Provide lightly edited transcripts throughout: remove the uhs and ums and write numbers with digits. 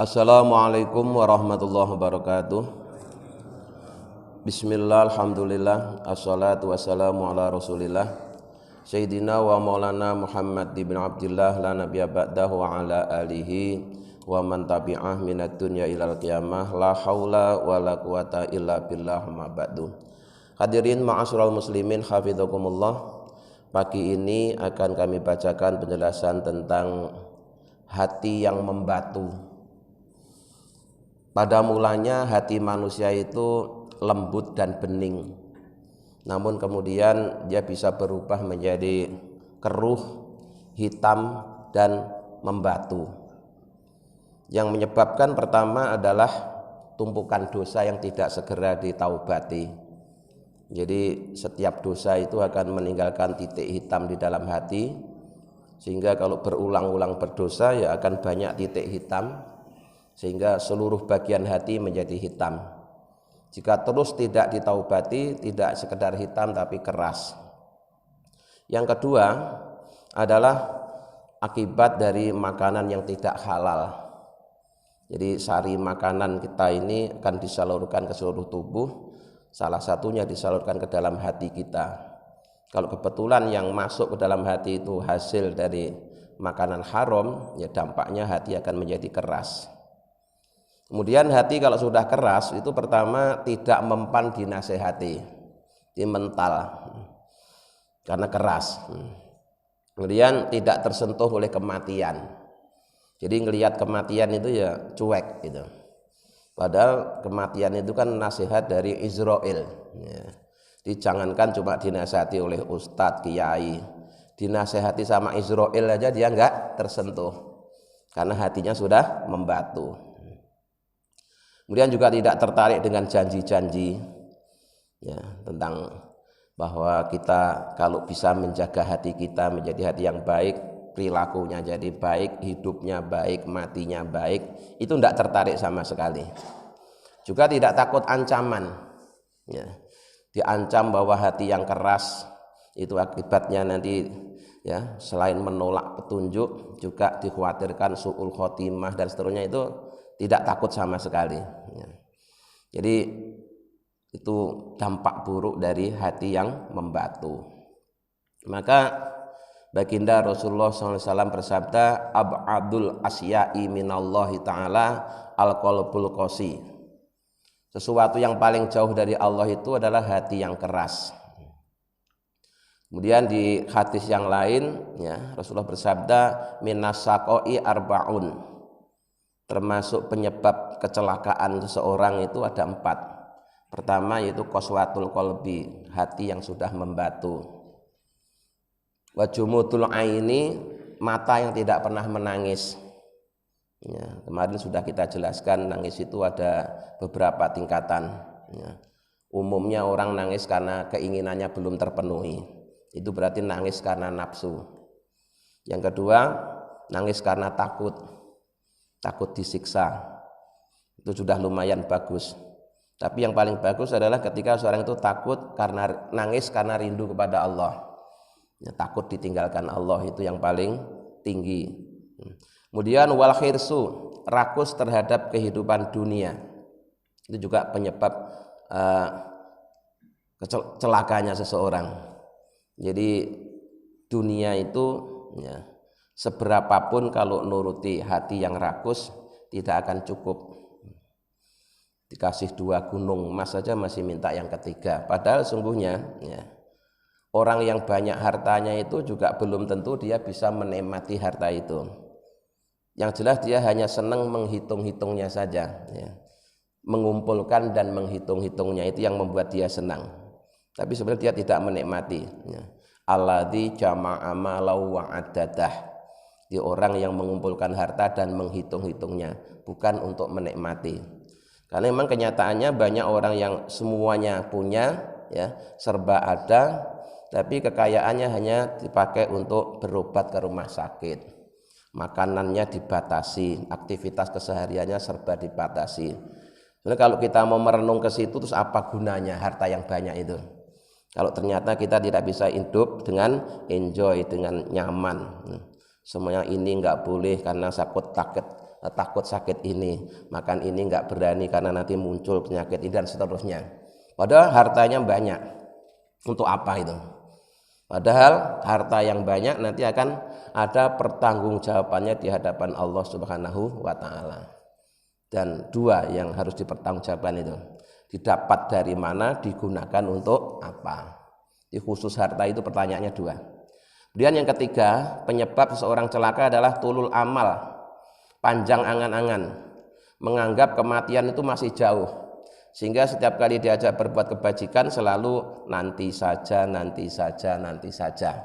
Assalamualaikum warahmatullahi wabarakatuh. Bismillah, alhamdulillah, assalatu wassalamu ala rasulillah Sayyidina wa maulana Muhammad ibn Abdillah la nabiyya ba'dahu wa ala alihi wa man tabi'ah minad dunya ilal qiyamah la haula wa la quwata illa billah ma ba'du. Hadirin ma'asyiral muslimin hafizakumullah. Pagi ini akan kami bacakan penjelasan tentang hati yang membatu. Pada mulanya hati manusia itu lembut dan bening, namun kemudian dia bisa berubah menjadi keruh, hitam, dan membatu. Yang menyebabkan pertama adalah tumpukan dosa yang tidak segera ditaubati. Jadi setiap dosa itu akan meninggalkan titik hitam di dalam hati, sehingga kalau berulang-ulang berdosa ya akan banyak titik hitam, sehingga seluruh bagian hati menjadi hitam. Jika terus tidak ditaubati, tidak sekedar hitam tapi keras. Yang kedua adalah akibat dari makanan yang tidak halal. Jadi sari makanan kita ini akan disalurkan ke seluruh tubuh, salah satunya disalurkan ke dalam hati kita. Kalau kebetulan yang masuk ke dalam hati itu hasil dari makanan haram, ya dampaknya hati akan menjadi keras. Kemudian hati kalau sudah keras itu pertama tidak mempan dinasehati, di mental karena keras. Kemudian tidak tersentuh oleh kematian. Jadi ngelihat kematian itu ya cuek gitu. Padahal kematian itu kan nasihat dari Israel. Ya. Jangankan cuma dinasehati oleh ustadz, kiai, dinasehati sama Israel aja dia enggak tersentuh karena hatinya sudah membatu. Kemudian juga tidak tertarik dengan janji-janji ya, tentang bahwa kita kalau bisa menjaga hati kita menjadi hati yang baik, perilakunya jadi baik, hidupnya baik, matinya baik, itu tidak tertarik sama sekali. Juga tidak takut ancaman ya. Diancam bahwa hati yang keras itu akibatnya nanti ya selain menolak petunjuk juga dikhawatirkan su'ul khotimah dan seterusnya, itu tidak takut sama sekali ya. Jadi itu dampak buruk dari hati yang membatu. Maka baginda Rasulullah SAW bersabda, ab'adul asya'i minallahi ta'ala al-qalbul qasi. Sesuatu yang paling jauh dari Allah itu adalah hati yang keras. Kemudian di hadis yang lain ya, Rasulullah bersabda, minas saqoi arba'un. Termasuk penyebab kecelakaan seseorang itu ada 4. Pertama yaitu qaswatul qalbi, hati yang sudah membatu. Wa jumutul aini, mata yang tidak pernah menangis. Ya, kemarin sudah kita jelaskan nangis itu ada beberapa tingkatan. Ya. Umumnya orang nangis karena keinginannya belum terpenuhi. Itu berarti nangis karena nafsu. Yang kedua, nangis karena takut disiksa, itu sudah lumayan bagus. Tapi yang paling bagus adalah ketika seorang itu takut karena nangis karena rindu kepada Allah ya, takut ditinggalkan Allah, itu yang paling tinggi. Kemudian wal khirsu, rakus terhadap kehidupan dunia, itu juga penyebab celakanya seseorang. Jadi dunia itu ya, seberapapun kalau nuruti hati yang rakus tidak akan cukup. Dikasih 2 gunung emas saja masih minta yang ketiga. Padahal sungguhnya ya, orang yang banyak hartanya itu juga belum tentu dia bisa menikmati harta itu. Yang jelas dia hanya senang menghitung-hitungnya saja ya. Mengumpulkan dan menghitung-hitungnya itu yang membuat dia senang. Tapi sebenarnya dia tidak menikmati ya. Alladzi jama'a malau wa addadah. Di orang yang mengumpulkan harta dan menghitung-hitungnya, bukan untuk menikmati. Karena memang kenyataannya banyak orang yang semuanya punya ya, serba ada, tapi kekayaannya hanya dipakai untuk berobat ke rumah sakit. Makanannya dibatasi, aktivitas kesehariannya serba dibatasi. Jadi kalau kita mau merenung ke situ, terus apa gunanya harta yang banyak itu? Kalau ternyata kita tidak bisa hidup dengan enjoy, dengan nyaman. Semuanya ini enggak boleh karena takut takut sakit ini, makan ini nggak berani karena nanti muncul penyakit ini dan seterusnya. Padahal hartanya banyak. Untuk apa itu? Padahal harta yang banyak nanti akan ada pertanggungjawabannya di hadapan Allah Subhanahu wa taala. Dan dua yang harus dipertanggungjawabkan itu, didapat dari mana, digunakan untuk apa. Di khusus harta itu pertanyaannya dua. Kemudian yang ketiga, penyebab seseorang celaka adalah tulul amal, panjang angan-angan, menganggap kematian itu masih jauh, sehingga setiap kali diajak berbuat kebajikan selalu nanti saja, nanti saja, nanti saja.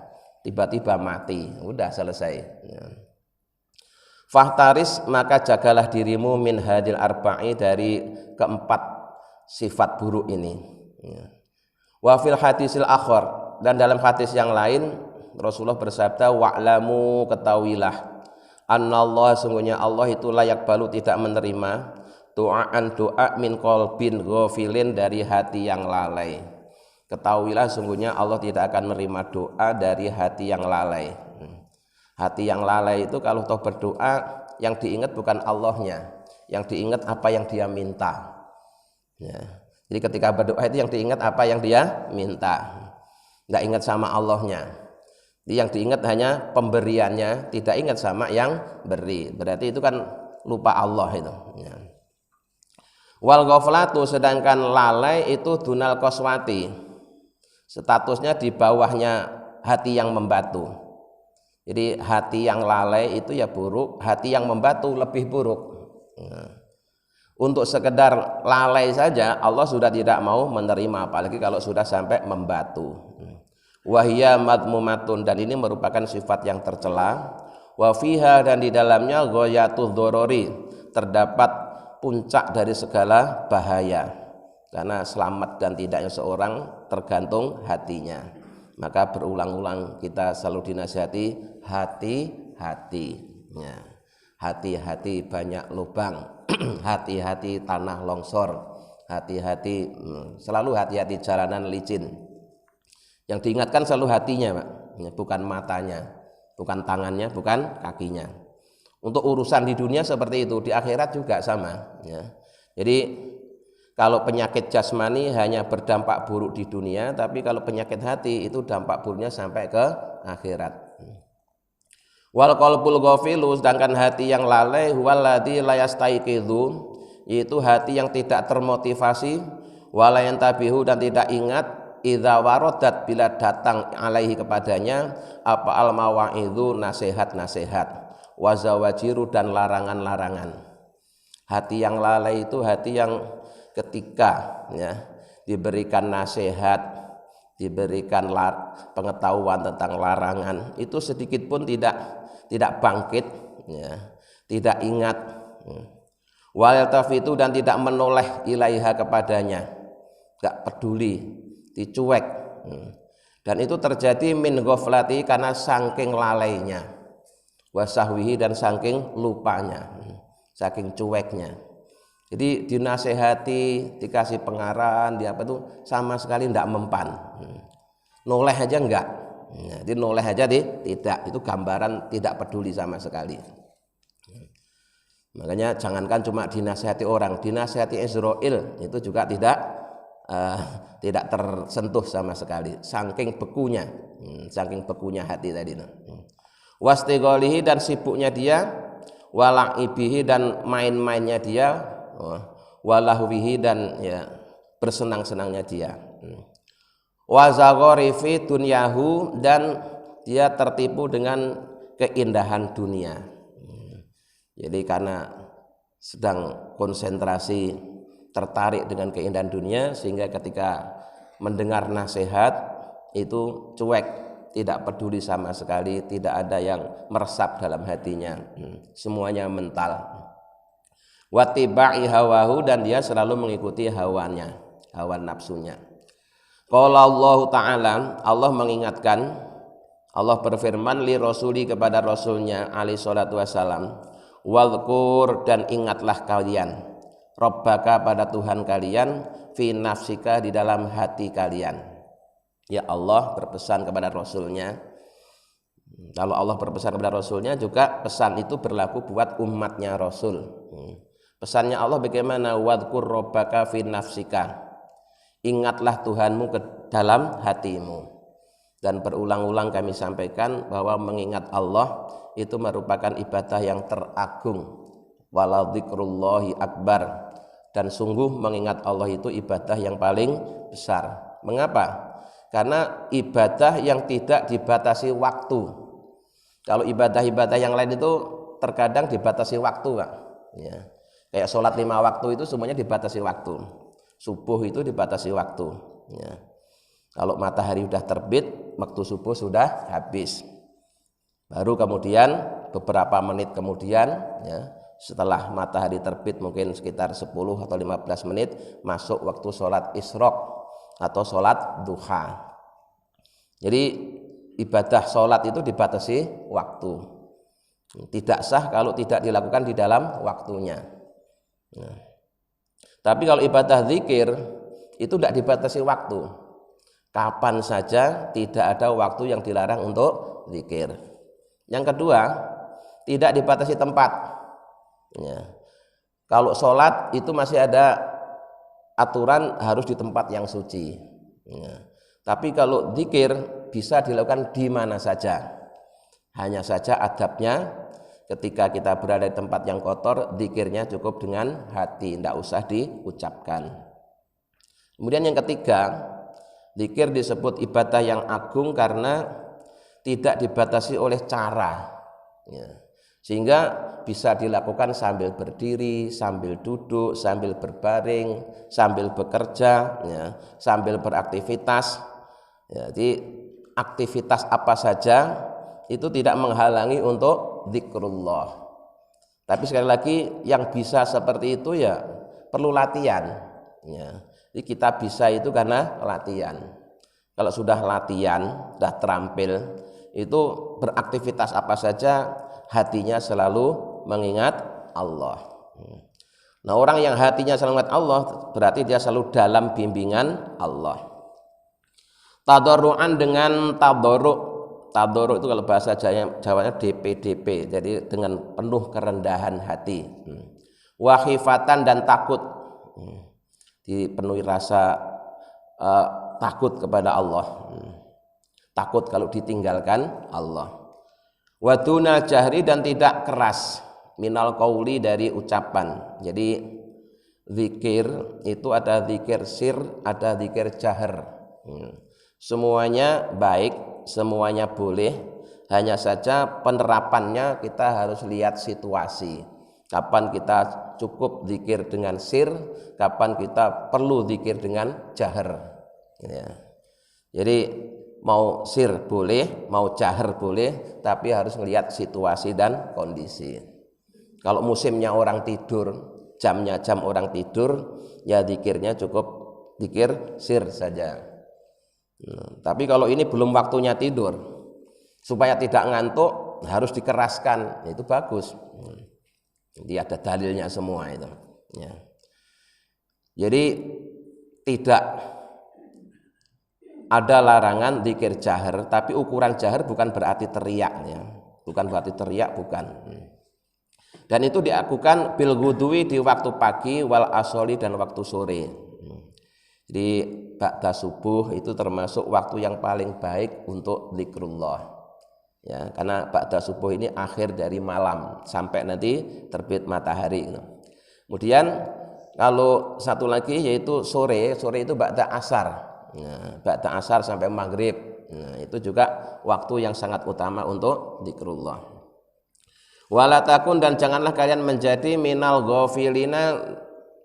Tiba-tiba mati, udah selesai. Fahtaris, maka jagalah dirimu min hadil arba'i, dari keempat sifat buruk ini. Wa fil hadisil akhar, dan dalam hadis yang lain Rasulullah bersabda, wa'lamu, ketahuilah, annallah, sungguhnya Allah itu layak balu, tidak menerima doaan doa min qalbin ghafilin, dari hati yang lalai. Ketahuilah sungguhnya Allah tidak akan menerima doa dari hati yang lalai. Hati yang lalai itu kalau toh berdoa, yang diingat bukan Allahnya, yang diingat apa yang dia minta. Jadi ketika berdoa itu yang diingat apa yang dia minta, nggak ingat sama Allahnya. Yang diingat hanya pemberiannya, tidak ingat sama yang beri. Berarti itu kan lupa Allah itu. Wal ghaflatu, sedangkan lalai itu dunal qaswati, statusnya di bawahnya hati yang membatu. Jadi hati yang lalai itu ya buruk, hati yang membatu lebih buruk. Untuk sekedar lalai saja Allah sudah tidak mau menerima, apalagi kalau sudah sampai membatu. Wahia madmumatun, dan ini merupakan sifat yang tercela. Wa fiha, dan di dalamnya ghayatul dzarari, terdapat puncak dari segala bahaya, karena selamat dan tidaknya seorang tergantung hatinya. Maka berulang-ulang kita selalu dinasihati, hati-hati, hati-hati banyak lubang, hati-hati tanah longsor, hati-hati, selalu hati-hati jalanan licin. Yang diingatkan selalu hatinya, Pak, bukan matanya, bukan tangannya, bukan kakinya. Untuk urusan di dunia seperti itu, di akhirat juga sama. Jadi kalau penyakit jasmani hanya berdampak buruk di dunia, tapi kalau penyakit hati itu dampak buruknya sampai ke akhirat. Wal qalbul ghafilu, sedangkan hati yang lalai, huwaladzi la yastaiqidhu, yaitu hati yang tidak termotivasi, wala yantabihu, dan tidak ingat, idza waradat, bila datang alaihi kepadanya, apa al mawa'idhu, nasihat-nasihat, wa zawajiru, dan larangan-larangan. Hati yang lalai itu hati yang ketika diberikan nasihat, diberikan pengetahuan tentang larangan, itu sedikit pun tidak bangkit, tidak ingat. Wal tafitu, dan tidak menoleh ilaiha, kepadanya, enggak peduli, dicuek. Dan itu terjadi min ghaflati, karena saking lalainya, wasahwihi, dan saking lupanya, saking cueknya. Jadi dinasehati, dikasih pengarahan, dia apa itu sama sekali tidak mempan, noleh aja enggak. Jadi noleh aja tidak, itu gambaran tidak peduli sama sekali. Makanya jangankan cuma dinasehati orang, dinasehati Israel itu juga tidak tersentuh sama sekali, saking bekunya, hati tadi. Wastigholihi, dan sibuknya dia, wala'ibihi, dan main-mainnya dia, walahwihi, dan bersenang-senangnya dia, wazagharifi dunyahu, dan dia tertipu dengan keindahan dunia. Jadi karena sedang konsentrasi, tertarik dengan keindahan dunia, sehingga ketika mendengar nasihat itu cuek, tidak peduli sama sekali, tidak ada yang meresap dalam hatinya, semuanya mental. Wattiba'i hawahu, dan dia selalu mengikuti hawanya, hawa nafsunya. Qala Allah Ta'ala, Allah mengingatkan, Allah berfirman li rasuli, kepada rasulnya alaihi salatu wassalam, wadhkur, dan ingatlah kalian, Rabbaka, pada Tuhan kalian, fi nafsika, di dalam hati kalian. Ya Allah berpesan kepada Rasulnya, Kalau Allah berpesan kepada Rasulnya, juga pesan itu berlaku buat umatnya Rasul. Pesannya Allah bagaimana? Wadhkur rabbaka fi nafsika. Ingatlah Tuhanmu ke dalam hatimu. Dan berulang-ulang kami sampaikan bahwa mengingat Allah itu merupakan ibadah yang teragung. Wala dzikrullahi akbar. Dan sungguh mengingat Allah itu ibadah yang paling besar. Mengapa? Karena ibadah yang tidak dibatasi waktu. Kalau ibadah-ibadah yang lain itu terkadang dibatasi waktu, Pak. Ya. Kayak sholat 5 waktu itu semuanya dibatasi waktu. Subuh itu dibatasi waktu. Ya. Kalau matahari sudah terbit, waktu subuh sudah habis. Baru kemudian beberapa menit kemudian, ya, setelah matahari terbit mungkin sekitar 10 atau 15 menit masuk waktu sholat isyraq atau sholat duha. Jadi ibadah sholat itu dibatasi waktu. Tidak sah kalau tidak dilakukan di dalam waktunya. Nah, tapi kalau ibadah zikir itu tidak dibatasi waktu. Kapan saja, tidak ada waktu yang dilarang untuk zikir. Yang kedua, tidak dibatasi tempat. Ya. Kalau sholat itu masih ada aturan harus di tempat yang suci. Ya. Tapi kalau zikir bisa dilakukan di mana saja. Hanya saja adabnya ketika kita berada di tempat yang kotor, zikirnya cukup dengan hati, tidak usah diucapkan. Kemudian yang ketiga, zikir disebut ibadah yang agung karena tidak dibatasi oleh cara. Ya. Sehingga bisa dilakukan sambil berdiri, sambil duduk, sambil berbaring, sambil bekerja, ya, sambil beraktivitas. Jadi aktivitas apa saja itu tidak menghalangi untuk zikrullah. Tapi sekali lagi yang bisa seperti itu ya perlu latihan. Ya. Jadi kita bisa itu karena latihan. Kalau sudah latihan, sudah terampil, itu beraktivitas apa saja hatinya selalu mengingat Allah. Nah, orang yang hatinya selalu mengingat Allah berarti dia selalu dalam bimbingan Allah. Tadarru'an dengan tadarru'. Tadarru' itu kalau bahasa Jawanya DP, jadi dengan penuh kerendahan hati. Wa khifatan dan takut. Dipenuhi rasa takut kepada Allah. Takut kalau ditinggalkan Allah. Wa dunal jahri dan tidak keras. Minal qauli dari ucapan. Jadi zikir itu ada zikir sir, ada zikir jahar. Semuanya baik, semuanya boleh, hanya saja penerapannya kita harus lihat situasi. Kapan kita cukup zikir dengan sir, kapan kita perlu zikir dengan jahar. Ya. Jadi mau sir boleh, mau jahar boleh, tapi harus melihat situasi dan kondisi. Kalau musimnya orang tidur, jamnya jam orang tidur, ya zikirnya cukup zikir sir saja. Tapi kalau ini belum waktunya tidur, supaya tidak ngantuk harus dikeraskan, itu bagus. Jadi ada dalilnya semua itu. Ya. Jadi tidak ada larangan zikir jahar, tapi ukuran jahar bukan berarti teriak, ya. Bukan berarti teriak, bukan. Dan itu dilakukan bil ghudwi di waktu pagi, wal asoli dan waktu sore. Jadi ba'da subuh itu termasuk waktu yang paling baik untuk zikrullah. Ya, karena ba'da subuh ini akhir dari malam sampai nanti terbit matahari. Kemudian kalau satu lagi yaitu sore itu ba'da asar. Nah, ba'da asar sampai maghrib. Nah, itu juga waktu yang sangat utama untuk zikrullah. Walatakun dan janganlah kalian menjadi minal ghafilina,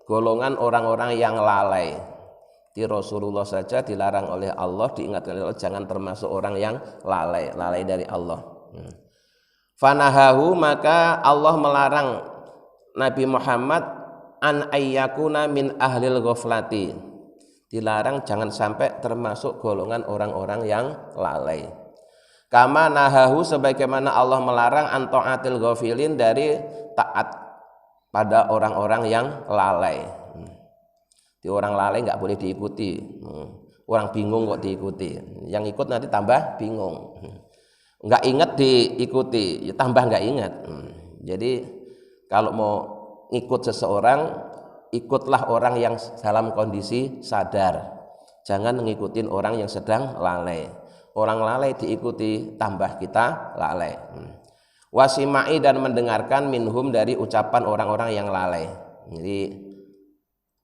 golongan orang-orang yang lalai. Di Rasulullah saja dilarang oleh Allah, diingatkan oleh Allah, jangan termasuk orang yang lalai dari Allah. Fanahahu, maka Allah melarang Nabi Muhammad an ayyakuna min ahlil ghaflati. Dilarang jangan sampai termasuk golongan orang-orang yang lalai. Kama nahahu, sebagaimana Allah melarang an ta'atil ghafilin, dari taat pada orang-orang yang lalai. Di orang lalai nggak boleh diikuti. Orang bingung kok diikuti. Yang ikut nanti tambah bingung. nggak ingat diikuti, ya tambah nggak ingat. Jadi kalau mau ikut seseorang, ikutlah orang yang dalam kondisi sadar. Jangan ngikutin orang yang sedang lalai. Orang lalai diikuti, tambah kita lalai. Wasimai dan mendengarkan minhum dari ucapan orang-orang yang lalai. Jadi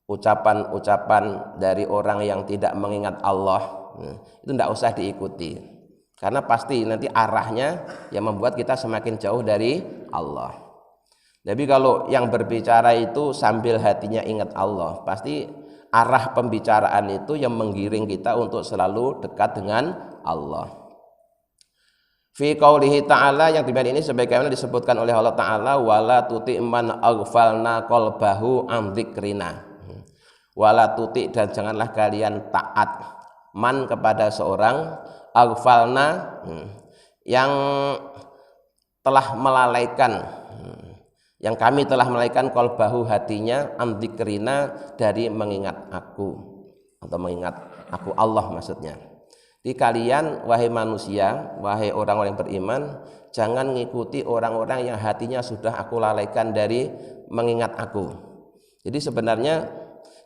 ucapan-ucapan dari orang yang tidak mengingat Allah itu tidak usah diikuti, karena pasti nanti arahnya yang membuat kita semakin jauh dari Allah. Jadi kalau yang berbicara itu sambil hatinya ingat Allah, pasti arah pembicaraan itu yang menggiring kita untuk selalu dekat dengan Allah. Fi qaulihi ta'ala, yang demikian ini sebagaimana disebutkan oleh Allah Ta'ala, wala tuti man aghfalna qalbahu an dzikrina. Wala tuti, dan janganlah kalian taat man kepada seorang aghfalna yang telah melalaikan, yang kami telah melalaikan qalbahu hatinya an dzikrina dari mengingat aku, atau mengingat aku Allah maksudnya. Di kalian wahai manusia, wahai orang-orang yang beriman, jangan mengikuti orang-orang yang hatinya sudah aku lalaikan dari mengingat aku. Jadi sebenarnya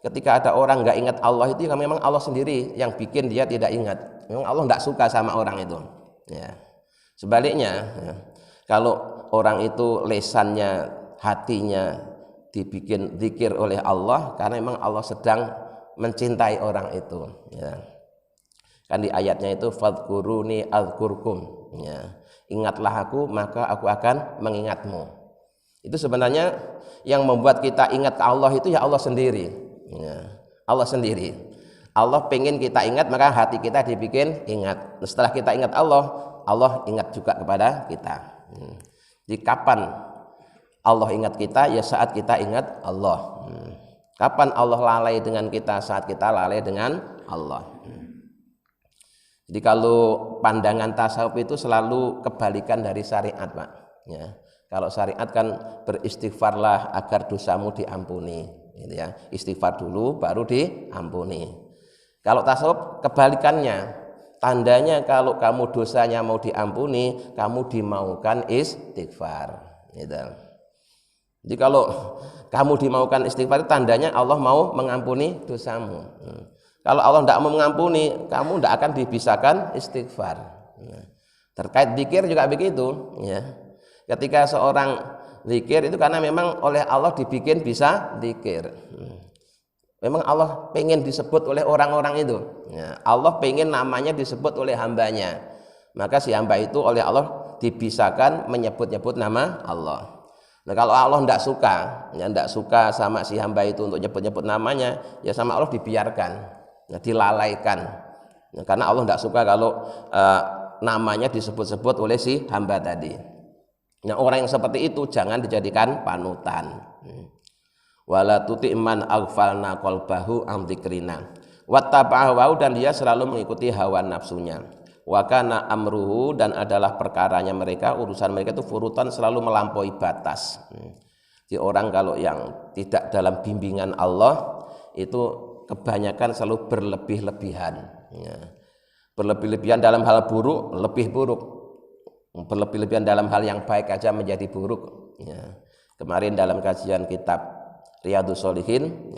ketika ada orang nggak ingat Allah itu memang Allah sendiri yang bikin dia tidak ingat. Memang Allah nggak suka sama orang itu. Ya. Sebaliknya, ya, kalau orang itu lesannya, hatinya dibikin zikir oleh Allah, karena memang Allah sedang mencintai orang itu. Ya. Kan di ayatnya itu fadhkuruni adzkurkum. Ya. Ingatlah aku maka aku akan mengingatmu. Itu sebenarnya yang membuat kita ingat ke Allah itu ya Allah sendiri. Ya, Allah sendiri. Allah pengen kita ingat, maka hati kita dibikin ingat. Setelah kita ingat Allah, Allah ingat juga kepada kita. Jadi kapan Allah ingat kita? Ya saat kita ingat Allah. Kapan Allah lalai dengan kita? Saat kita lalai dengan Allah. Jadi kalau pandangan tasawuf itu selalu kebalikan dari syariat, Pak. Ya. Kalau syariat kan beristighfarlah agar dosamu diampuni. Gitu ya, istighfar dulu baru diampuni. Kalau tasawuf kebalikannya, tandanya kalau kamu dosanya mau diampuni, kamu dimaukan istighfar. Gitu. Jadi kalau kamu dimaukan istighfar, tandanya Allah mau mengampuni dosamu. Kalau Allah tidak mau mengampuni, kamu tidak akan dibisakan istighfar. Terkait zikir juga begitu. Ya. Ketika seorang zikir itu karena memang oleh Allah dibikin bisa zikir. Memang Allah pengen disebut oleh orang-orang itu. Ya, Allah pengen namanya disebut oleh hambanya. Maka si hamba itu oleh Allah dibisakan menyebut-nyebut nama Allah. Nah kalau Allah tidak suka, ya tidak suka sama si hamba itu untuk nyebut-nyebut namanya, ya sama Allah dibiarkan, ya, dilalaikan. Ya, karena Allah tidak suka kalau namanya disebut-sebut oleh si hamba tadi. Nah orang yang seperti itu jangan dijadikan panutan. Wala tuti man aghfalna qalbahu an dzikrina wattaba'a hawa, dan dia selalu mengikuti hawa nafsunya. Wa kana amruhu, dan adalah perkaranya mereka, urusan mereka itu furutan, selalu melampaui batas. Jadi orang kalau yang tidak dalam bimbingan Allah itu kebanyakan selalu berlebih-lebihan. Berlebih-lebihan dalam hal buruk, lebih buruk. Berlebih-lebihan dalam hal yang baik aja menjadi buruk. Kemarin dalam kajian kitab Riyadhus Shalihin,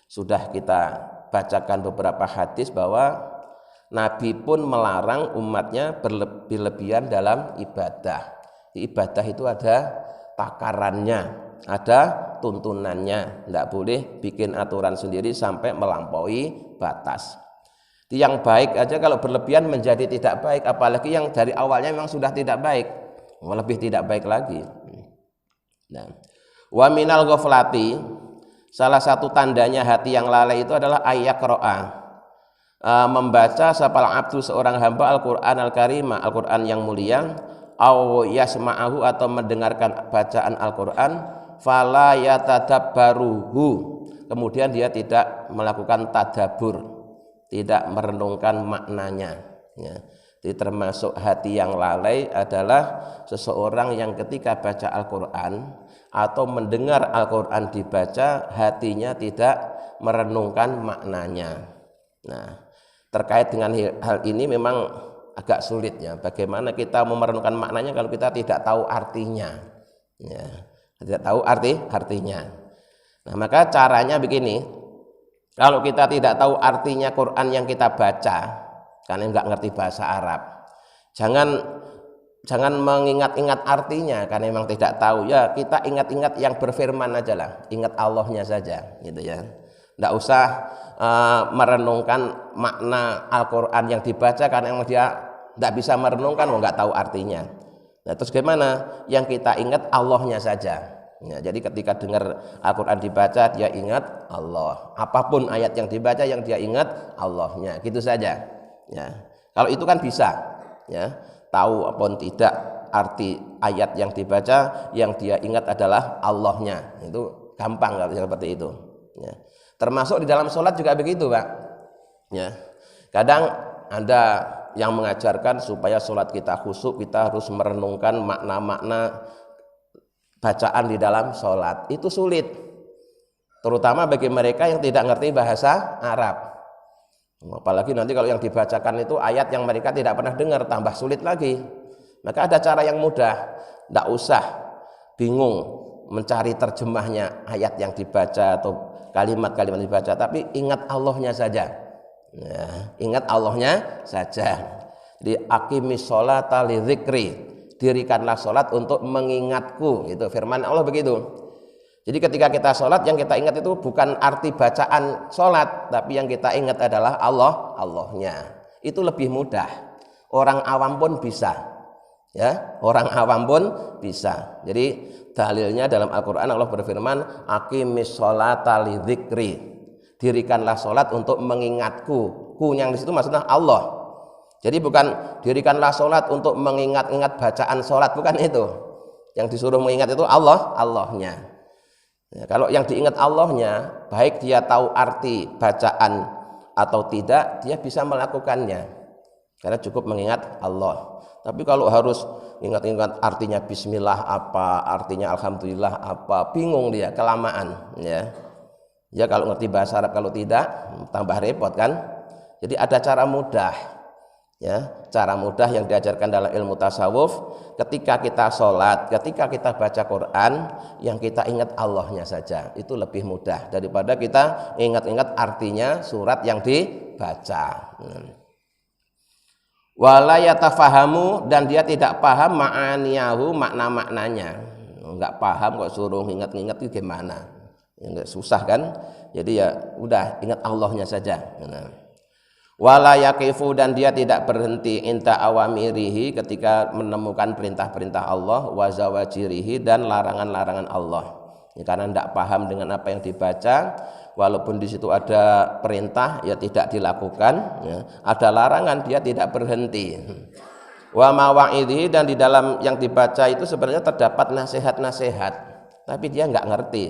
sudah kita bacakan beberapa hadis bahwa Nabi pun melarang umatnya berlebih-lebihan dalam ibadah. Di ibadah itu ada takarannya, ada tuntunannya. Tidak boleh bikin aturan sendiri sampai melampaui batas. Yang baik aja kalau berlebihan menjadi tidak baik, apalagi yang dari awalnya memang sudah tidak baik, lebih tidak baik lagi. Nah, wa minal ghaflati, salah satu tandanya hati yang lalai itu adalah ayyaqra'a, membaca sapal abdu seorang hamba Al-Qur'an Al-Karimah, Al-Qur'an yang mulia, au yasma'ahu, atau mendengarkan bacaan Al-Qur'an, fala yatadabbaruhu, kemudian dia tidak melakukan tadabbur, tidak merenungkan maknanya. Jadi termasuk hati yang lalai adalah seseorang yang ketika baca Al-Quran atau mendengar Al-Quran dibaca, hatinya tidak merenungkan maknanya. Nah, terkait dengan hal ini memang agak sulit ya. Bagaimana kita memerenungkan maknanya kalau kita tidak tahu artinya, ya, tidak tahu artinya. Nah, maka caranya begini, kalau kita tidak tahu artinya Quran yang kita baca, karena nggak ngerti bahasa Arab, jangan mengingat-ingat artinya karena memang tidak tahu. Ya, kita ingat-ingat yang berfirman aja lah, ingat Allahnya saja, gitu ya. Nggak usah merenungkan makna Al-Quran yang dibaca karena memang dia nggak bisa merenungkan, nggak tahu artinya. Nah, terus gimana? Yang kita ingat Allahnya saja. Ya, jadi ketika dengar Al-Quran dibaca, dia ingat Allah. Apapun ayat yang dibaca, yang dia ingat Allahnya, gitu saja. Ya, kalau itu kan bisa, ya, tahu apapun tidak arti ayat yang dibaca, yang dia ingat adalah Allahnya. Itu gampang kalau seperti itu. Ya. Termasuk di dalam sholat juga begitu, Pak. Ya, kadang ada yang mengajarkan supaya sholat kita khusyuk, kita harus merenungkan makna-makna bacaan di dalam sholat. Itu sulit, terutama bagi mereka yang tidak ngerti bahasa Arab. Apalagi nanti kalau yang dibacakan itu ayat yang mereka tidak pernah dengar, tambah sulit lagi. Maka ada cara yang mudah, tidak usah bingung mencari terjemahnya ayat yang dibaca atau kalimat-kalimat dibaca, tapi ingat Allahnya saja. Ya, ingat Allahnya saja. Di aqimis sholata li dzikri, dirikanlah sholat untuk mengingatku. Itu firman Allah begitu. Jadi ketika kita sholat, yang kita ingat itu bukan arti bacaan sholat, tapi yang kita ingat adalah Allahnya. Itu lebih mudah. Orang awam pun bisa. Ya, orang awam pun bisa. Jadi dalilnya dalam Al-Quran Allah berfirman, aqimis sholata li dzikri, dirikanlah sholat untuk mengingatku. Ku yang di situ maksudnya Allah. Jadi bukan dirikanlah sholat untuk mengingat-ingat bacaan sholat, bukan itu. Yang disuruh mengingat itu Allahnya. Ya, kalau yang diingat Allahnya, baik dia tahu arti bacaan atau tidak, dia bisa melakukannya. Karena cukup mengingat Allah. Tapi kalau harus ingat-ingat artinya bismillah apa, artinya alhamdulillah apa, bingung dia, kelamaan. Ya, ya kalau ngerti bahasa Arab, kalau tidak tambah repot kan. Jadi ada cara mudah. Ya, cara mudah yang diajarkan dalam ilmu tasawuf, ketika kita sholat, ketika kita baca Quran, yang kita ingat Allahnya saja, itu lebih mudah daripada kita ingat-ingat artinya surat yang dibaca. Wala yatafahamu, dan dia tidak paham ma'aniyahu, makna-maknanya. Enggak paham kok suruh ingat-ingat itu gimana? Enggak susah kan? Jadi ya udah ingat Allahnya saja. Wala yaqifu, dan dia tidak berhenti inta awamirihi, ketika menemukan perintah-perintah Allah, wa zawajirihi, dan larangan-larangan Allah. Ya, karena tidak paham dengan apa yang dibaca, walaupun di situ ada perintah ya tidak dilakukan, ya, ada larangan dia tidak berhenti. Wa mawa'idhi, dan di dalam yang dibaca itu sebenarnya terdapat nasihat-nasihat, tapi dia nggak ngerti.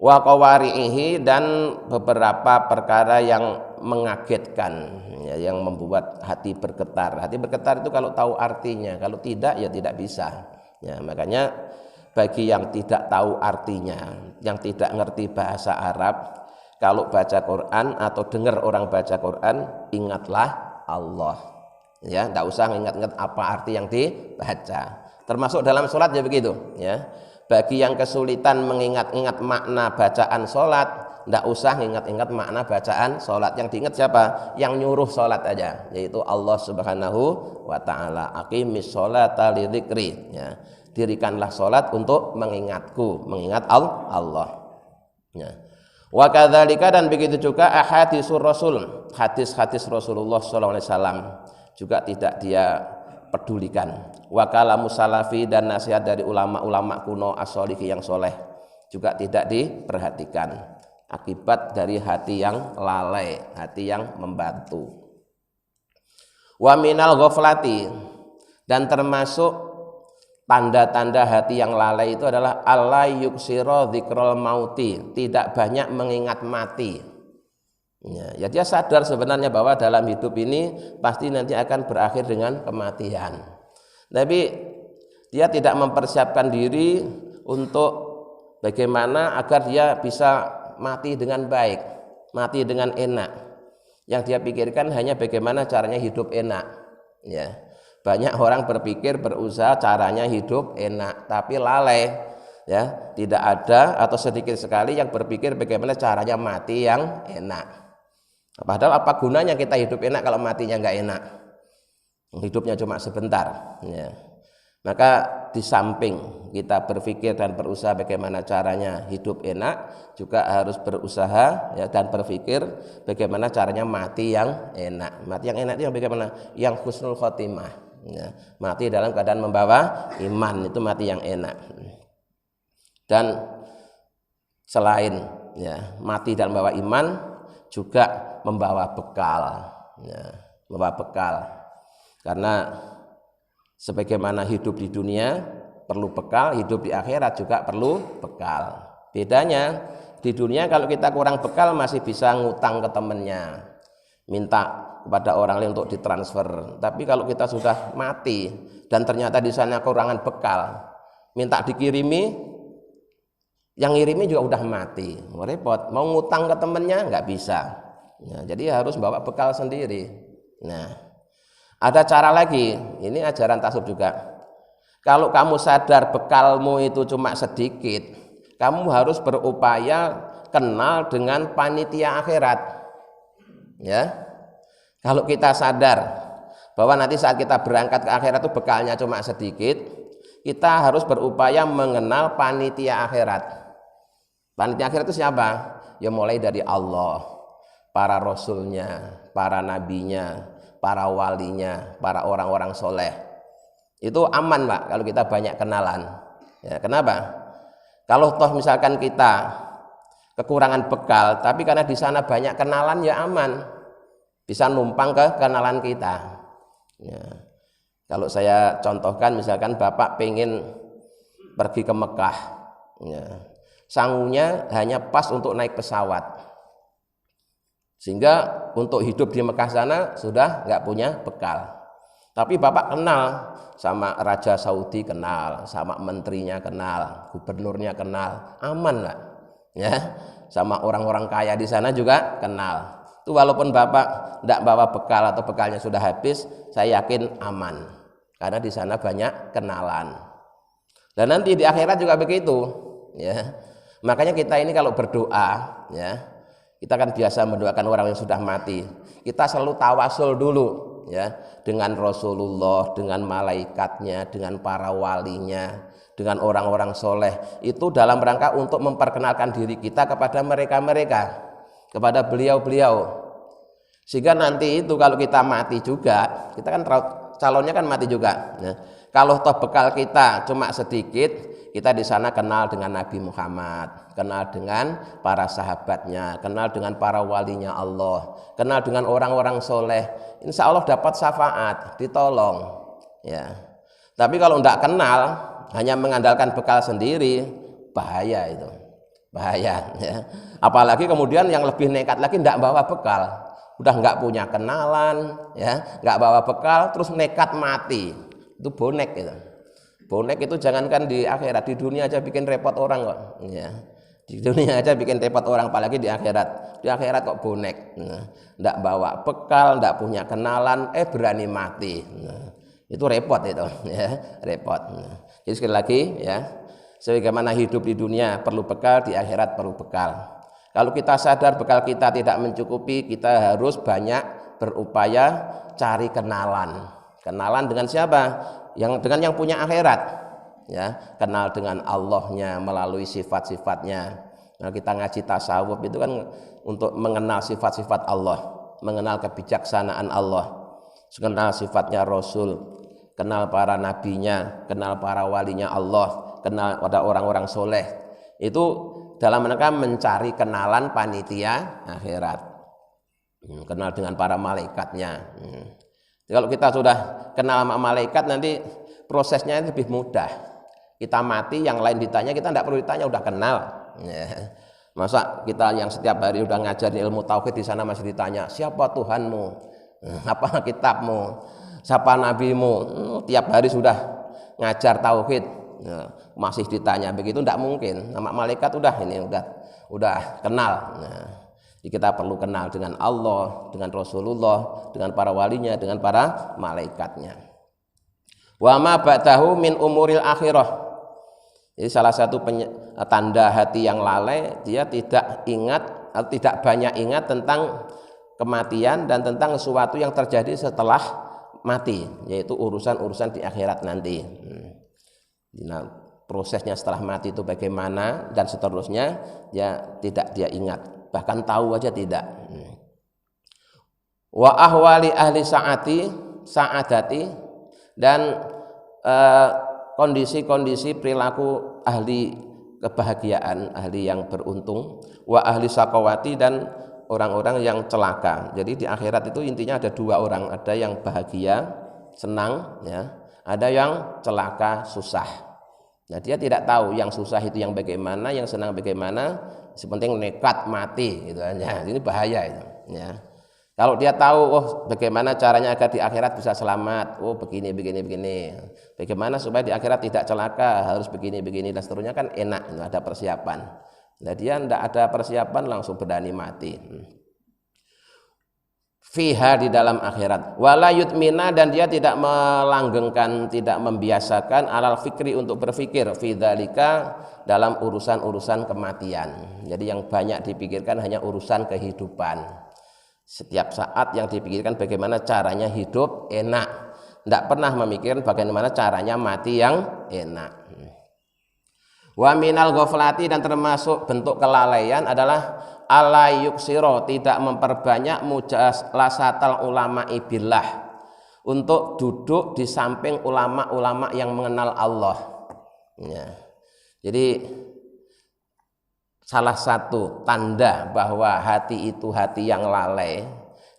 Wa qawari'ihi, dan beberapa perkara yang mengagetkan, ya, yang membuat hati bergetar. Hati bergetar itu kalau tahu artinya, kalau tidak ya tidak bisa. Ya, makanya bagi yang tidak tahu artinya, yang tidak ngerti bahasa Arab, kalau baca Quran atau dengar orang baca Quran, ingatlah Allah. Ya, tidak usah ingat-ingat apa arti yang dibaca. Termasuk dalam sholat ya begitu. Ya, bagi yang kesulitan mengingat-ingat makna bacaan sholat, tidak usah ingat-ingat makna bacaan sholat. Yang diingat siapa? Yang nyuruh sholat aja, yaitu Allah Subhanahu wa Ta'ala. Aqimis sholata li dzikri. Ya, dirikanlah sholat untuk mengingatku, mengingat Allah. Ya. Wa kadzalika, dan begitu juga ahaditsur Rasul, hadis-hadis Rasulullah SAW juga tidak dia pedulikan. Wa kalamus salafi, dan nasihat dari ulama-ulama kuno as-sholihi yang soleh juga tidak diperhatikan, akibat dari hati yang lalai, hati yang membantu. Wa minal ghaflati, dan termasuk tanda-tanda hati yang lalai itu adalah alla yuksira dzikrul mauti, tidak banyak mengingat mati. Ya, dia sadar sebenarnya bahwa dalam hidup ini pasti nanti akan berakhir dengan kematian. Tapi dia tidak mempersiapkan diri untuk bagaimana agar dia bisa mati dengan baik, mati dengan enak. Yang dia pikirkan hanya bagaimana caranya hidup enak. Ya, banyak orang berpikir berusaha caranya hidup enak, tapi lalai. Ya, tidak ada atau sedikit sekali yang berpikir bagaimana caranya mati yang enak. Padahal apa gunanya kita hidup enak kalau matinya nggak enak? Hidupnya cuma sebentar. Ya. Maka di samping kita berpikir dan berusaha bagaimana caranya hidup enak, juga harus berusaha ya, dan berpikir bagaimana caranya mati yang enak. Mati yang enak itu yang bagaimana? Yang husnul khotimah. Ya. Mati dalam keadaan membawa iman, itu mati yang enak. Dan selain ya, mati dalam membawa iman, juga membawa bekal. Ya, membawa bekal. Karena sebagaimana hidup di dunia perlu bekal, hidup di akhirat juga perlu bekal. Bedanya di dunia kalau kita kurang bekal masih bisa ngutang ke temennya, minta kepada orang lain untuk ditransfer. Tapi kalau kita sudah mati dan ternyata di sana kekurangan bekal, minta dikirimi, yang ngirimi juga udah mati, repot. Mau ngutang ke temennya nggak bisa. Nah, jadi harus bawa bekal sendiri. Nah, ada cara lagi, ini ajaran tasawuf juga. Kalau kamu sadar bekalmu itu cuma sedikit, kamu harus berupaya kenal dengan panitia akhirat. Ya, kalau kita sadar bahwa nanti saat kita berangkat ke akhirat itu bekalnya cuma sedikit, kita harus berupaya mengenal panitia akhirat. Panitia akhirat itu siapa? Ya mulai dari Allah, para rasulnya, para nabinya, para walinya, para orang-orang soleh. Itu aman Pak kalau kita banyak kenalan. Ya, kenapa? Kalau toh misalkan kita kekurangan bekal, tapi karena di sana banyak kenalan ya aman, bisa numpang ke kenalan kita. Ya. Kalau saya contohkan misalkan Bapak pengen pergi ke Mekah, ya, sangunya hanya pas untuk naik pesawat. Sehingga untuk hidup di Mekah sana sudah nggak punya bekal. Tapi Bapak kenal sama Raja Saudi, kenal sama menterinya, kenal gubernurnya, kenal, aman nggak? Ya, sama orang-orang kaya di sana juga kenal. Itu walaupun Bapak tidak bawa bekal atau bekalnya sudah habis, saya yakin aman karena di sana banyak kenalan. Dan nanti di akhirat juga begitu. Ya, makanya kita ini kalau berdoa, ya. Kita kan biasa mendoakan orang yang sudah mati. Kita selalu tawasul dulu ya dengan Rasulullah, dengan malaikatnya, dengan para walinya, dengan orang-orang soleh. Itu dalam rangka untuk memperkenalkan diri kita kepada mereka-mereka, kepada beliau-beliau. Sehingga nanti itu kalau kita mati juga, kita kan calonnya kan mati juga. Ya. Kalau toh bekal kita cuma sedikit, kita di sana kenal dengan Nabi Muhammad, kenal dengan para sahabatnya, kenal dengan para walinya Allah, kenal dengan orang-orang soleh. Insya Allah dapat syafaat, ditolong. Ya. Tapi kalau tidak kenal, hanya mengandalkan bekal sendiri, bahaya itu, bahaya. Ya. Apalagi kemudian yang lebih nekat lagi tidak bawa bekal, udah nggak punya kenalan, ya, nggak bawa bekal, terus nekat mati. Itu bonek itu. Bonek itu jangankan di akhirat, di dunia aja bikin repot orang kok. Ya. Di dunia aja bikin repot orang, apalagi di akhirat. Di akhirat kok bonek. Nah, nggak bawa bekal, nggak punya kenalan, berani mati. Nah, itu repot itu, ya, repot. Nah, jadi sekali lagi, ya, sebagaimana hidup di dunia perlu bekal, di akhirat perlu bekal. Kalau kita sadar bekal kita tidak mencukupi, kita harus banyak berupaya cari kenalan. Kenalan dengan siapa? Dengan yang punya akhirat, ya, kenal dengan Allahnya melalui sifat-sifatnya. Nah, kita ngaji tasawuf itu kan untuk mengenal sifat-sifat Allah, mengenal kebijaksanaan Allah, kenal sifatnya Rasul, kenal para nabinya, kenal para walinya Allah, kenal pada orang-orang soleh. Itu dalam rangka mencari kenalan panitia akhirat, kenal dengan para malaikatnya. Kalau kita sudah kenal sama malaikat, nanti prosesnya lebih mudah. Kita mati, yang lain ditanya, kita tidak perlu ditanya, udah kenal. Ya. Masa kita yang setiap hari udah ngajarin ilmu tauhid di sana masih ditanya, siapa Tuhanmu, apa kitabmu, siapa nabimu? Tiap hari sudah ngajar tauhid, ya, masih ditanya begitu, tidak mungkin. Nama malaikat udah ini udah kenal. Nah, Jadi kita perlu kenal dengan Allah, dengan Rasulullah, dengan para walinya, dengan para malaikatnya. Wa ma ba'dahu min umuril akhirah. Jadi salah satu tanda hati yang lalai, dia tidak ingat atau tidak banyak ingat tentang kematian dan tentang sesuatu yang terjadi setelah mati, yaitu urusan-urusan di akhirat nanti. Nah, prosesnya setelah mati itu bagaimana dan seterusnya, ya tidak dia ingat, bahkan tahu aja tidak. Wa ahwali ahli sa'adati dan kondisi-kondisi perilaku ahli kebahagiaan, ahli yang beruntung, wa ahli sakawati dan orang-orang yang celaka. Jadi di akhirat itu intinya ada dua orang, ada yang bahagia, senang, ya, ada yang celaka, susah. Nah, dia tidak tahu yang susah itu yang bagaimana, yang senang bagaimana, sepenting nekat mati gitu aja. Ini bahaya itu, ya. Kalau dia tahu, oh bagaimana caranya agar di akhirat bisa selamat, oh begini. Bagaimana supaya di akhirat tidak celaka, harus begini dan seterusnya, kan enak, ada persiapan. Nah, dia tidak ada persiapan langsung berani mati. Fiha di dalam akhirat. Wala yutmina dan dia tidak melanggengkan, tidak membiasakan alal fikri untuk berfikir fi dzalika dalam urusan-urusan kematian. Jadi yang banyak dipikirkan hanya urusan kehidupan. Setiap saat yang dipikirkan bagaimana caranya hidup enak, tidak pernah memikirkan bagaimana caranya mati yang enak. Wa minal ghaflati dan termasuk bentuk kelalaian adalah ala yuksiro, tidak memperbanyak mujalasatal ulama ibillah, untuk duduk di samping ulama-ulama yang mengenal Allah. Ya. Jadi salah satu tanda bahwa hati itu hati yang lalai,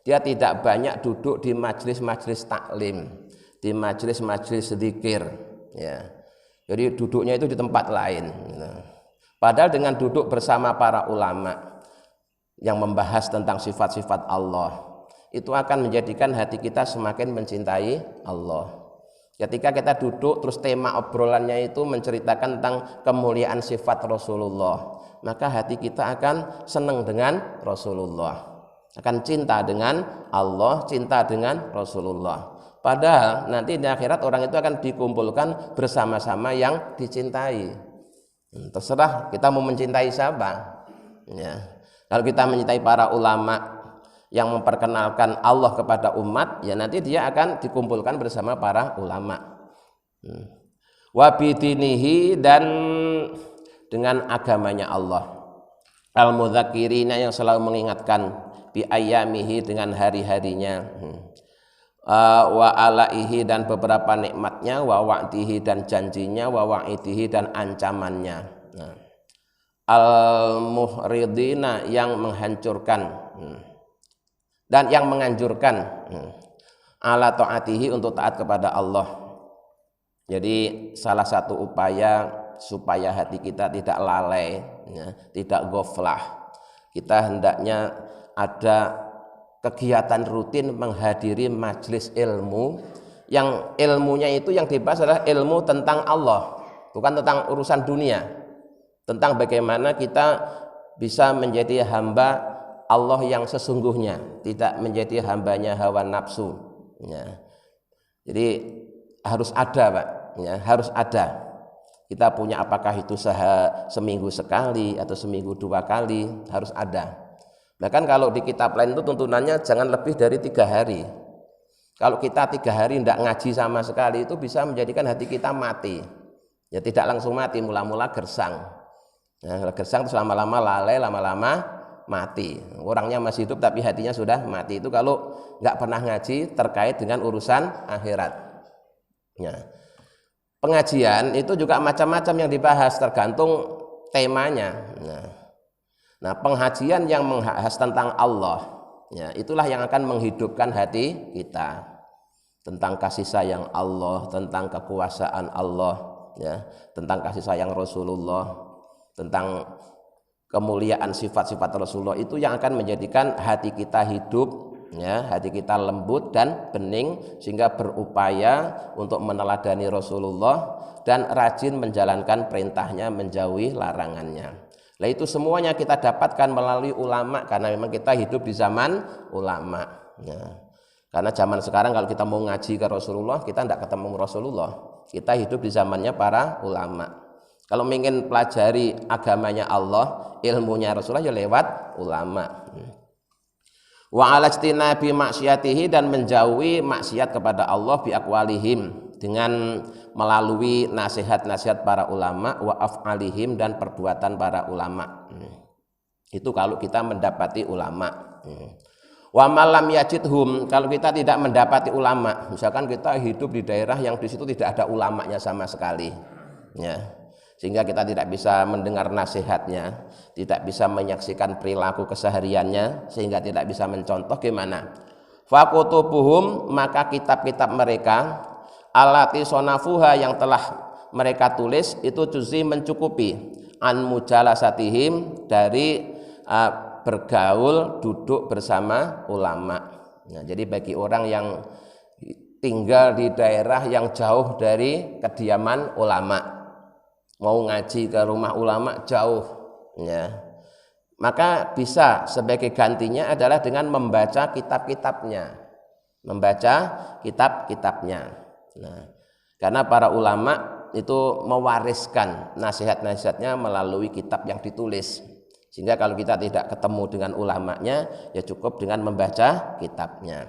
dia tidak banyak duduk di majelis-majelis taklim, di majelis-majelis zikir, ya. Jadi duduknya itu di tempat lain. Padahal dengan duduk bersama para ulama yang membahas tentang sifat-sifat Allah, itu akan menjadikan hati kita semakin mencintai Allah. Ketika kita duduk terus tema obrolannya itu menceritakan tentang kemuliaan sifat Rasulullah, maka hati kita akan senang dengan Rasulullah, akan cinta dengan Allah, cinta dengan Rasulullah. Padahal nanti di akhirat orang itu akan dikumpulkan bersama-sama yang dicintai. Terserah kita mau mencintai siapa. Ya. Kalau kita mencintai para ulama yang memperkenalkan Allah kepada umat, ya nanti dia akan dikumpulkan bersama para ulama. Wa bidinihi dan dengan agamanya Allah. Al-mudzakirina yang selalu mengingatkan, bi ayyamihi dengan hari-harinya. Wa alaihi dan beberapa nikmatnya, wa wa'dihi dan janjinya, wa wa'idihi dan ancamannya. Al-muhridina yang menghancurkan dan yang menganjurkan ala ta'atihi untuk taat kepada Allah. Jadi salah satu upaya supaya hati kita tidak lalai, ya, tidak ghaflah, kita hendaknya ada kegiatan rutin menghadiri majelis ilmu, yang ilmunya itu yang dibahas adalah ilmu tentang Allah, bukan tentang urusan dunia, tentang bagaimana kita bisa menjadi hamba Allah yang sesungguhnya, tidak menjadi hambanya hawa nafsu, ya. Jadi harus ada, Pak, ya, harus ada. Kita punya apakah itu seminggu sekali atau seminggu 2 kali, harus ada. Bahkan kalau di kitab lain itu tuntunannya jangan lebih dari 3 hari. Kalau kita 3 hari tidak ngaji sama sekali, itu bisa menjadikan hati kita mati. Ya tidak langsung mati, mula-mula gersang. Nah, gersang terus lama-lama lalai, lama-lama mati. Orangnya masih hidup tapi hatinya sudah mati. Itu kalau nggak pernah ngaji terkait dengan urusan akhirat. Ya. Pengajian itu juga macam-macam yang dibahas, tergantung temanya. Nah, pengajian yang membahas tentang Allah, ya, itulah yang akan menghidupkan hati kita, tentang kasih sayang Allah, tentang kekuasaan Allah, ya, tentang kasih sayang Rasulullah, tentang kemuliaan sifat-sifat Rasulullah. Itu yang akan menjadikan hati kita hidup, ya, hati kita lembut dan bening, sehingga berupaya untuk meneladani Rasulullah dan rajin menjalankan perintahnya, menjauhi larangannya. Lah itu semuanya kita dapatkan melalui ulama karena memang kita hidup di zaman ulama. Ya. Karena zaman sekarang kalau kita mau ngaji ke Rasulullah, kita tidak ketemu Rasulullah. Kita hidup di zamannya para ulama. Kalau ingin pelajari agamanya Allah, ilmunya Rasulullah ya lewat ulama. Wa alastina bi maksiatihi, dan menjauhi maksiat kepada Allah bi aqwalihim, dengan melalui nasihat-nasihat para ulama, wa af'alihim, dan perbuatan para ulama. Itu kalau kita mendapati ulama. Wa malam yajidhum, kalau kita tidak mendapati ulama, misalkan kita hidup di daerah yang di situ tidak ada ulamanya sama sekali, ya, sehingga kita tidak bisa mendengar nasihatnya, tidak bisa menyaksikan perilaku kesehariannya, sehingga tidak bisa mencontoh, gimana? Fakutubuhum, maka kitab-kitab mereka, alati sonafuha, yang telah mereka tulis, itu juzi mencukupi an mujalasatihim, dari bergaul, duduk bersama ulama. Nah, jadi bagi orang yang tinggal di daerah yang jauh dari kediaman ulama, mau ngaji ke rumah ulama jauh, ya, maka bisa sebagai gantinya adalah dengan membaca kitab-kitabnya, membaca kitab-kitabnya. Nah, karena para ulama itu mewariskan nasihat-nasihatnya melalui kitab yang ditulis, sehingga kalau kita tidak ketemu dengan ulamanya, ya cukup dengan membaca kitabnya.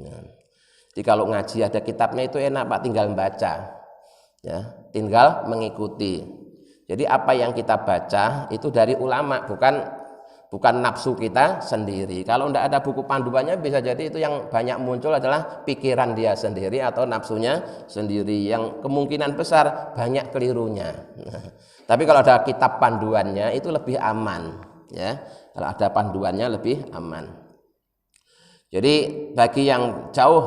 Nah, jadi kalau ngaji ada kitabnya itu enak Pak, tinggal membaca, ya, tinggal mengikuti. Jadi apa yang kita baca itu dari ulama, bukan nafsu kita sendiri. Kalau tidak ada buku panduannya, bisa jadi itu yang banyak muncul adalah pikiran dia sendiri atau nafsunya sendiri, yang kemungkinan besar banyak kelirunya. Tapi kalau ada kitab panduannya itu lebih aman, ya. Kalau ada panduannya lebih aman. Jadi bagi yang jauh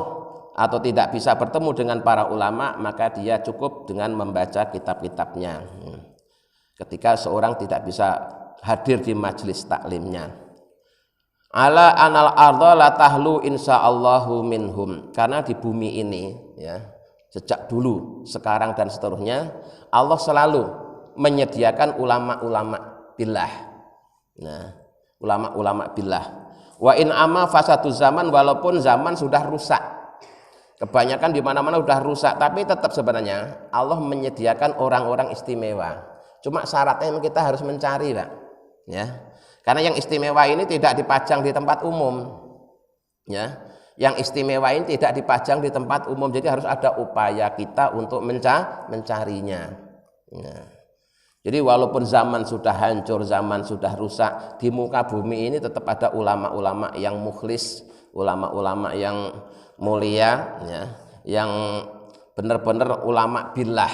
atau tidak bisa bertemu dengan para ulama, maka dia cukup dengan membaca kitab-kitabnya. Ketika seorang tidak bisa hadir di majelis taklimnya. Ala anal ardha la tahlu insyaallahu minhum, karena di bumi ini, ya, sejak dulu, sekarang dan seterusnya, Allah selalu menyediakan ulama-ulama billah. Nah, ulama-ulama billah. Wa in amma fasadu zaman, walaupun zaman sudah rusak, kebanyakan di mana-mana sudah rusak, tapi tetap sebenarnya Allah menyediakan orang-orang istimewa. Cuma syaratnya kita harus mencari, Pak. Ya. Karena yang istimewa ini tidak dipajang di tempat umum. Ya. Yang istimewa ini tidak dipajang di tempat umum, jadi harus ada upaya kita untuk mencarinya. Ya. Jadi walaupun zaman sudah hancur, zaman sudah rusak, di muka bumi ini tetap ada ulama-ulama yang mukhlis, ulama-ulama yang mulia, ya, yang benar-benar ulama billah.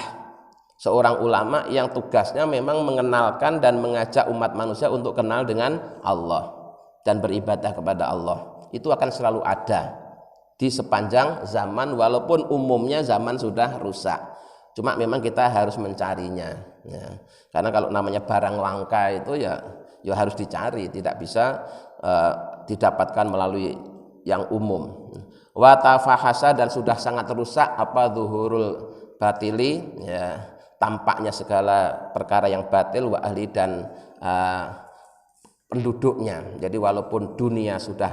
Seorang ulama yang tugasnya memang mengenalkan dan mengajak umat manusia untuk kenal dengan Allah dan beribadah kepada Allah. Itu akan selalu ada di sepanjang zaman, walaupun umumnya zaman sudah rusak. Cuma memang kita harus mencarinya, ya. Karena kalau namanya barang langka itu ya harus dicari, tidak bisa didapatkan melalui yang umum. Wa tafahasa, dan sudah sangat rusak apa zuhurul batili, ya, tampaknya segala perkara yang batil, wa ahli, dan penduduknya. Jadi walaupun dunia sudah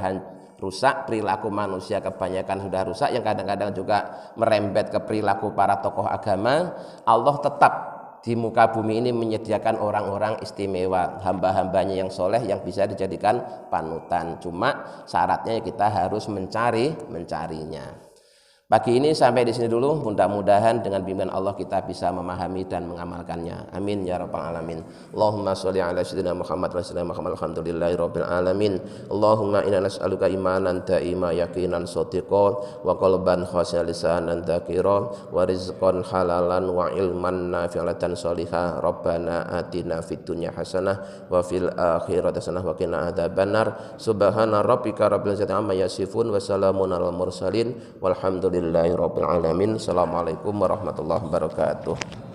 rusak, perilaku manusia kebanyakan sudah rusak, yang kadang-kadang juga merembet ke perilaku para tokoh agama, Allah tetap di muka bumi ini menyediakan orang-orang istimewa, hamba-hambanya yang soleh yang bisa dijadikan panutan. Cuma syaratnya kita harus mencarinya. Pagi ini sampai di sini dulu, mudah-mudahan dengan bimbingan Allah kita bisa memahami dan mengamalkannya. Amin ya rabbal alamin. Allahumma sholli ala sayyidina Muhammad wa sallam Muhammad, alhamdulillahi rabbil alamin. Allahumma inna nas'aluka imanan da'ima yaqinan shadiqan wa qalban khashi'an lisanan dzakira wa rizqan halalan wa ilman nafi'atan sholihah. Rabbana atina fid dunya hasanah wa fil akhirati hasanah wa qina adzabannar. Subhana rabbika rabbil izzati amma yasifun wa salamun alal mursalin walhamdulillahi rabbil alamin. Assalamualaikum warahmatullahi wabarakatuh.